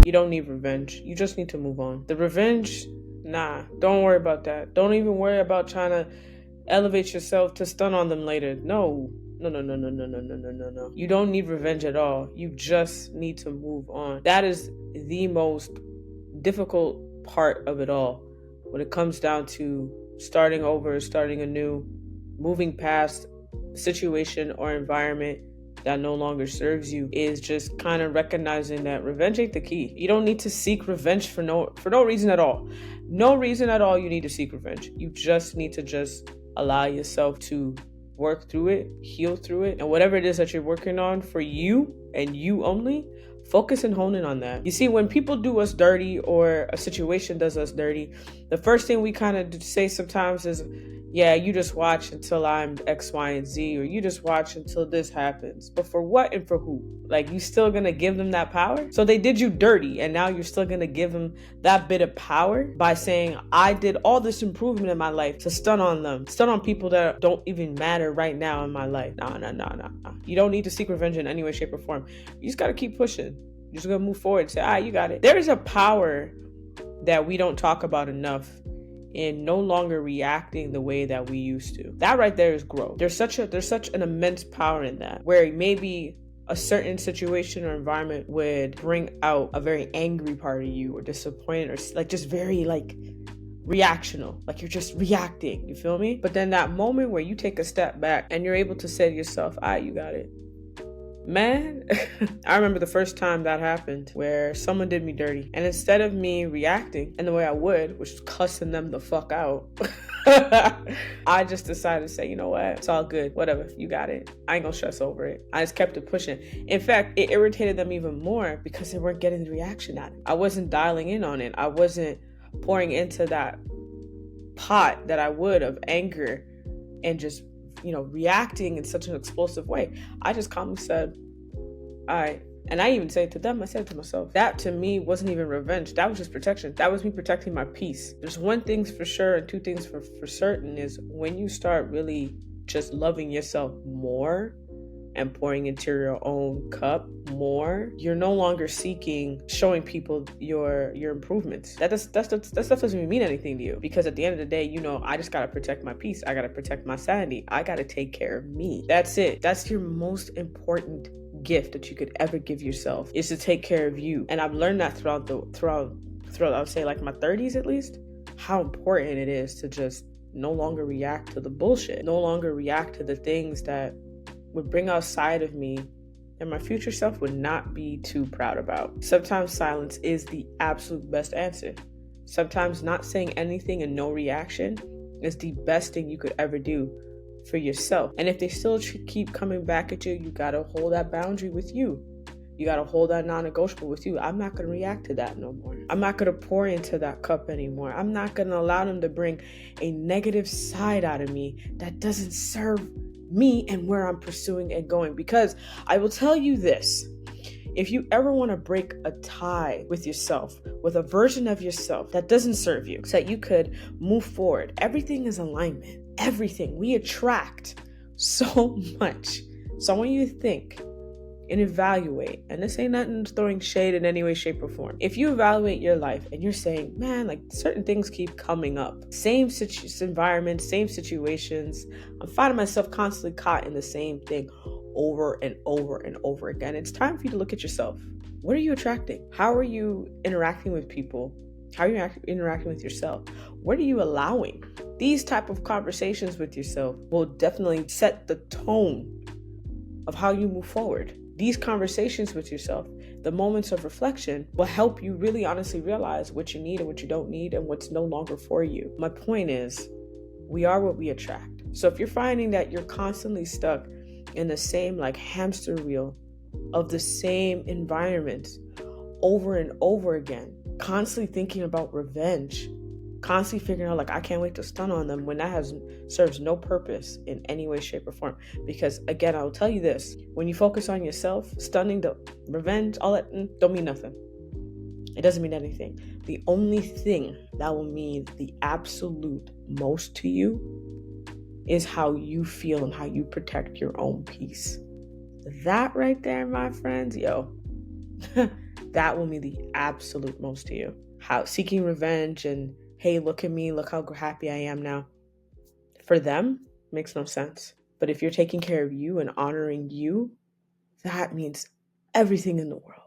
You don't need revenge. You just need to move on. The revenge, nah, don't worry about that. Don't even worry about trying to elevate yourself to stun on them later. No. No, no, no, no, no, no, no, no, no, no. You don't need revenge at all. You just need to move on. That is the most difficult part of it all. When it comes down to starting over, starting anew, moving past a situation or environment that no longer serves you, is just kind of recognizing that revenge ain't the key. You don't need to seek revenge for no reason at all. No reason at all you need to seek revenge. You just need to just allow yourself to work through it, heal through it, and whatever it is that you're working on for you and you only, focus and hone in on that. You see, when people do us dirty or a situation does us dirty, the first thing we kind of say sometimes is, yeah, you just watch until I'm X, Y, and Z, or you just watch until this happens. But for what and for who? Like, you still gonna give them that power? So they did you dirty, and now you're still gonna give them that bit of power by saying, I did all this improvement in my life to stun on them, stun on people that don't even matter right now in my life. Nah. You don't need to seek revenge in any way, shape, or form. You just gotta keep pushing. You're just gonna move forward and say, you got it. There is a power that we don't talk about enough in no longer reacting the way that we used to. That right there is growth. There's such an immense power in that, where maybe a certain situation or environment would bring out a very angry part of you, or disappointed, or like just very like reactional, like you're just reacting, you feel me? But then that moment where you take a step back and you're able to say to yourself, you got it. Man, I remember the first time that happened, where someone did me dirty, and instead of me reacting in the way I would, which is cussing them the fuck out, I just decided to say, you know what, it's all good, whatever, you got it. I ain't gonna stress over it. I just kept it pushing. In fact, it irritated them even more because they weren't getting the reaction out of it. I wasn't dialing in on it. I wasn't pouring into that pot that I would of anger and just reacting in such an explosive way. I just calmly said, all right. And I even said it to them, I said it to myself. That to me wasn't even revenge. That was just protection. That was me protecting my peace. There's one thing for sure and two things for certain is when you start really just loving yourself more and pouring into your own cup more, you're no longer seeking showing people your improvements. That stuff doesn't even mean anything to you, because at the end of the day, I just gotta protect my peace. I gotta protect my sanity. I gotta take care of me. That's it. That's your most important gift that you could ever give yourself, is to take care of you. And I've learned that throughout I would say like my 30s at least, how important it is to just no longer react to the bullshit, no longer react to the things that would bring outside of me and my future self would not be too proud about. Sometimes silence is the absolute best answer. Sometimes not saying anything and no reaction is the best thing you could ever do for yourself. And if they still keep coming back at you, you gotta hold that boundary with you. You gotta hold that non-negotiable with you. I'm not gonna react to that no more. I'm not gonna pour into that cup anymore. I'm not gonna allow them to bring a negative side out of me that doesn't serve me and where I'm pursuing and going. Because I will tell you this, if you ever want to break a tie with yourself, with a version of yourself that doesn't serve you, so that you could move forward, everything is alignment. Everything. We attract so much. So I want you to think and evaluate, and this ain't nothing throwing shade in any way, shape, or form. If you evaluate your life and you're saying, man, like certain things keep coming up, same environment, same situations, I'm finding myself constantly caught in the same thing over and over and over again. It's time for you to look at yourself. What are you attracting? How are you interacting with people? How are you interacting with yourself? What are you allowing? These type of conversations with yourself will definitely set the tone of how you move forward. These conversations with yourself, the moments of reflection, will help you really honestly realize what you need and what you don't need and what's no longer for you. My point is, we are what we attract. So if you're finding that you're constantly stuck in the same like hamster wheel of the same environment over and over again, constantly thinking about revenge, constantly figuring out like, I can't wait to stun on them, when that serves no purpose in any way, shape, or form. Because again, I will tell you this, when you focus on yourself, stunning, the revenge, all that don't mean nothing. It doesn't mean anything. The only thing that will mean the absolute most to you is how you feel and how you protect your own peace. That right there, my friends, that will mean the absolute most to you. How seeking revenge and, hey, look at me, look how happy I am now, for them makes no sense. But if you're taking care of you and honoring you, that means everything in the world.